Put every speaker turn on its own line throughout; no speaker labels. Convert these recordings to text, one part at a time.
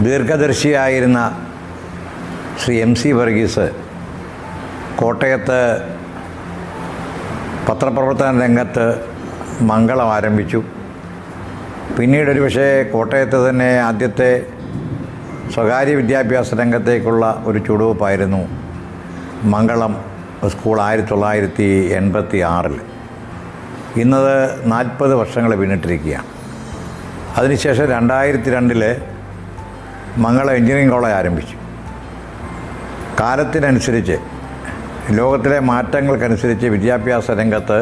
ദീർഘദർശിയായിരുന്ന Shri MC Varghese കോട്ടയത്ത് പത്രപ്രവർത്തന രംഗത്ത് മംഗളം ആരംഭിച്ചു. പിന്നീടൊരു പക്ഷേ കോട്ടയത്ത് തന്നെ ആദ്യത്തെ സ്വകാര്യ വിദ്യാഭ്യാസ രംഗത്തേക്കുള്ള ഒരു ചുവടുവെപ്പായിരുന്നു മംഗളം സ്കൂൾ 1986. ഇന്നത് 40 വർഷങ്ങൾ പിന്നിട്ടിരിക്കുകയാണ്. അതിനുശേഷം 2002 മംഗളം എഞ്ചിനീയറിംഗ് കോളേജ് ആരംഭിച്ചു. കാലത്തിനനുസരിച്ച് ലോകത്തിലെ മാറ്റങ്ങൾക്കനുസരിച്ച് വിദ്യാഭ്യാസ രംഗത്ത്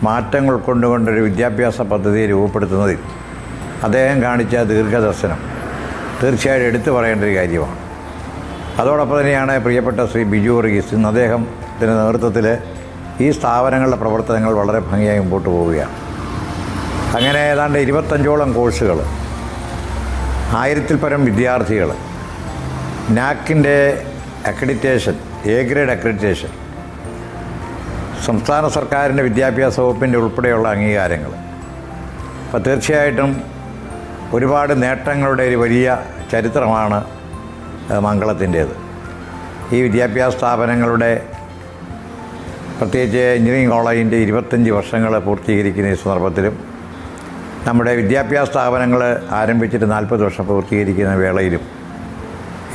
മാറ്റങ്ങൾ കൊണ്ടുകൊണ്ടൊരു വിദ്യാഭ്യാസ പദ്ധതിയെ രൂപപ്പെടുത്തുന്നതിൽ അദ്ദേഹം കാണിച്ച ദീർഘദർശനം തീർച്ചയായും എടുത്തു പറയേണ്ട ഒരു കാര്യമാണ്. അതോടൊപ്പം തന്നെയാണ് പ്രിയപ്പെട്ട ശ്രീ ബിജു വർഗീസ്. ഇന്ന് അദ്ദേഹത്തിൻ്റെ നേതൃത്വത്തിൽ ഈ സ്ഥാപനങ്ങളുടെ പ്രവർത്തനങ്ങൾ വളരെ ഭംഗിയായി മുമ്പോട്ട് പോവുകയാണ്. അങ്ങനെ ഏതാണ്ട് 25ഓളം കോഴ്സുകൾ, 1000-ൽ പരം വിദ്യാർത്ഥികൾ, നാക്കിൻ്റെ അക്രഡിറ്റേഷൻ, A ഗ്രേഡ് അക്രഡിറ്റേഷൻ, സംസ്ഥാന സർക്കാരിൻ്റെ വിദ്യാഭ്യാസ വകുപ്പിൻ്റെ ഉൾപ്പെടെയുള്ള അംഗീകാരങ്ങൾ. അപ്പോൾ തീർച്ചയായിട്ടും ഒരുപാട് നേട്ടങ്ങളുടെ ഒരു വലിയ ചരിത്രമാണ് മംഗളത്തിൻ്റേത്. ഈ വിദ്യാഭ്യാസ സ്ഥാപനങ്ങളുടെ പ്രത്യേകിച്ച് എഞ്ചിനീയറിംഗ് കോളേജിൻ്റെ 25 വർഷങ്ങൾ പൂർത്തീകരിക്കുന്ന ഈ സന്ദർഭത്തിലും നമ്മുടെ വിദ്യാഭ്യാസ സ്ഥാപനങ്ങൾ ആരംഭിച്ചിട്ട് 40 വർഷം പൂർത്തീകരിക്കുന്ന വേളയിലും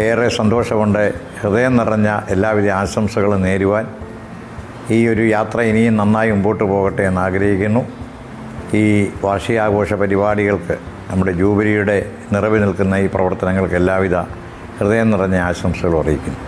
ഏറെ സന്തോഷമുണ്ട്. ഹൃദയം നിറഞ്ഞ എല്ലാവിധ ആശംസകളും നേരുവാൻ ഈ ഒരു യാത്ര ഇനിയും നന്നായി മുമ്പോട്ട് പോകട്ടെ എന്ന് ആഗ്രഹിക്കുന്നു. ഈ വാർഷികാഘോഷ പരിപാടികൾക്ക്, നമ്മുടെ ജൂബിലിയുടെ നിറവിൽ നിൽക്കുന്ന ഈ പ്രവർത്തനങ്ങൾക്ക് എല്ലാവിധ ഹൃദയം നിറഞ്ഞ ആശംസകളും അറിയിക്കുന്നു.